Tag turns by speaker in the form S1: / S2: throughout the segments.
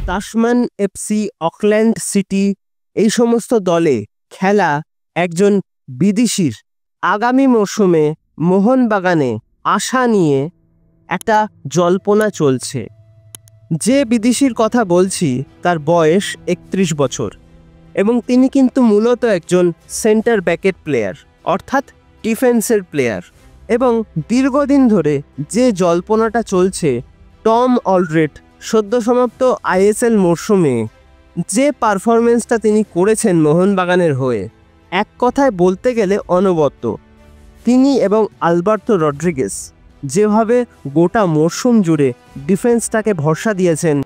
S1: Tasman FC, Auckland city এই সমস্ত দলে খেলা একজন বিদেশির আগামী মরশুমে মোহনবাগানে আশা নিয়ে একটা জল্পনা চলছে। যে বিদেশির কথা বলছি তার বয়স 31 বছর এবং তিনি কিন্তু মূলত একজন সেন্টার ব্যাকেট প্লেয়ার, অর্থাৎ ডিফেন্সের প্লেয়ার। এবং দীর্ঘদিন ধরে যে জল্পনাটা চলছে, টম অলড্রেট সদ্য সমাপ্ত আইএসএল মরশুমে যে পারফরমেন্সটা তিনি করেছেন মোহনবাগানের হয়ে, এক কথায় বলতে গেলে অনবদ্য। তিনি এবং আলবার্তো রড্রিগেজ যেভাবে গোটা মরশুম জুড়ে ডিফেন্সটাকে ভরসা দিয়েছেন,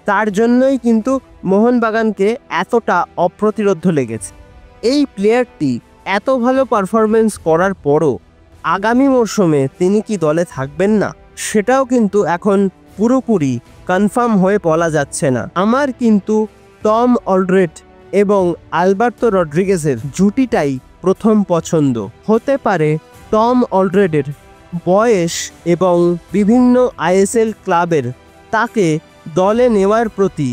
S1: তার জন্যই কিন্তু মোহনবাগানকে এতটা অপ্রতিরোধ্য লেগেছে। এই প্লেয়ারটি এত ভালো পারফরমেন্স করার পরও আগামী মরশুমে তিনি কি দলে থাকবেন না, সেটাও কিন্তু এখন পুরোপুরি কনফার্ম হয়ে বলা যাচ্ছে না। আমার কিন্তু টম অলড্রেট এবং আলবার্তো রড্রিগেজের জুটিটাই প্রথম পছন্দ। হতে পারে টম অলড্রেটের বয়স এবং বিভিন্ন আইএসএল ক্লাবের তাকে দলে নেওয়ার প্রতি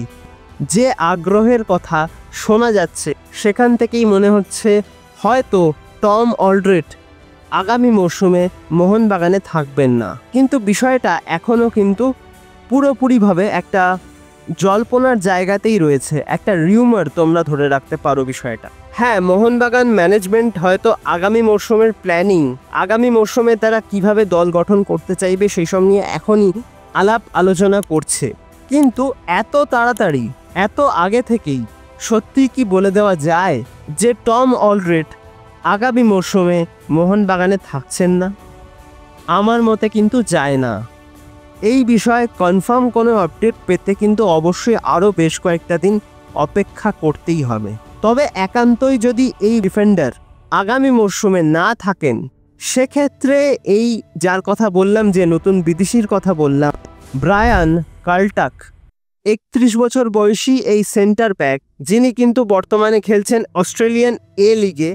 S1: যে আগ্রহের কথা শোনা যাচ্ছে, সেখান থেকেই মনে হচ্ছে হয়তো টম অলড্রেট আগামী মরশুমে মোহনবাগানে থাকবেন না। কিন্তু বিষয়টা এখনও কিন্তু পুরোপুরিভাবে একটা জল্পনার জায়গাতেই রয়েছে, একটা রিউমার তোমরা ধরে রাখতে পারো বিষয়টা। হ্যাঁ, মোহনবাগান ম্যানেজমেন্ট হয়তো আগামী মরশুমের প্ল্যানিং, আগামী মরশুমে তারা কিভাবে দল গঠন করতে চাইবে সেই সব নিয়ে এখনই আলাপ আলোচনা করছে। কিন্তু এত তাড়াতাড়ি, এত আগে থেকেই সত্যি কি বলে দেওয়া যায় যে টম অলড্রেট আগামী মরশুমে মোহনবাগানে থাকছেন না? আমার মতে কিন্তু যায় না। এই বিষয়ে কনফার্ম কোনো আপডেট পেতে কিন্তু অবশ্যই আরও বেশ কয়েকটা দিন অপেক্ষা করতেই হবে। তবে একান্তই যদি এই ডিফেন্ডার আগামী মরশুমে না থাকেন, সেক্ষেত্রে এই যার কথা বললাম, যে নতুন বিদেশির কথা বললাম, ব্রায়ান কার্লটাক, 31 বছর বয়সী এই সেন্টার ব্যাক, যিনি কিন্তু বর্তমানে খেলছেন অস্ট্রেলিয়ান এ লিগে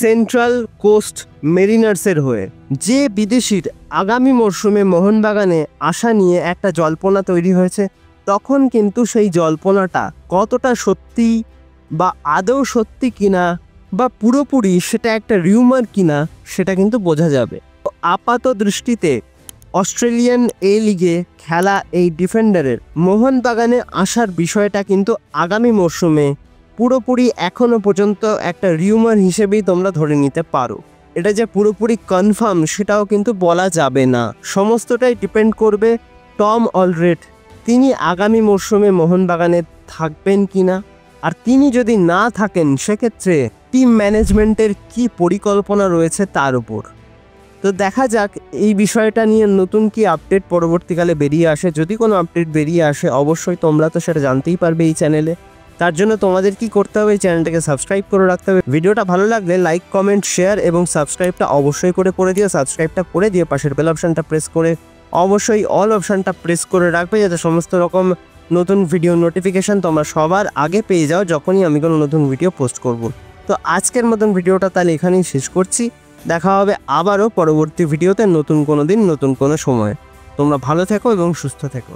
S1: সেন্ট্রাল কোস্ট মেরিনার্সের হয়ে, যে বিদেশির আগামী মরশুমে মোহনবাগানে আশা নিয়ে একটা জল্পনা তৈরি হয়েছে, তখন কিন্তু সেই জল্পনাটা কতটা সত্যি বা আদৌ সত্যি কিনা বা পুরোপুরি সেটা একটা রিউমার কিনা, সেটা কিন্তু বোঝা যাবে। আপাত দৃষ্টিতে অস্ট্রেলিয়ান এ লিগে খেলা এই ডিফেন্ডারের মোহনবাগানে আসার বিষয়টা কিন্তু আগামী মরশুমে পুরোপুরি এখনও পর্যন্ত একটা রিউমার হিসেবেই তোমরা ধরে নিতে পারো। এটা যে পুরোপুরি কনফার্ম সেটাও কিন্তু বলা যাবে না। সমস্তটাই ডিপেন্ড করবে টম অলড্রেট তিনি আগামী মরশুমে মোহনবাগানে থাকবেন কিনা। আর তিনি যদি না থাকেন, সেক্ষেত্রে টিম ম্যানেজমেন্টের কি পরিকল্পনা রয়েছে তার উপর। তো দেখা যাক এই বিষয়টা নিয়ে নতুন কি আপডেট পরবর্তীকালে বেরিয়ে আসে। যদি কোনো আপডেট বেরিয়ে আসে, অবশ্যই তোমরা তো সেটা জানতেই পারবে এই চ্যানেলে। তার জন্য তোমাদের কি করতে হবে, এই চ্যানেলটাকে সাবস্ক্রাইব করে রাখতে হবে। ভিডিওটা ভালো লাগলে লাইক, কমেন্ট, শেয়ার এবং সাবস্ক্রাইবটা অবশ্যই করে দিও। সাবস্ক্রাইবটা করে দিয়ে পাশের বেল অপশানটা প্রেস করে অবশ্যই অল অপশানটা প্রেস করে রাখবে, যাতে সমস্ত রকম নতুন ভিডিও নোটিফিকেশান তোমরা সবার আগে পেয়ে যাও যখনই আমি কোনো নতুন ভিডিও পোস্ট করব। তো আজকের মতন ভিডিওটা তাহলে এখানেই শেষ করছি। দেখা হবে আবারও পরবর্তী ভিডিওতে, নতুন কোনো দিন, নতুন কোনো সময়। তোমরা ভালো থেকো এবং সুস্থ থেকো।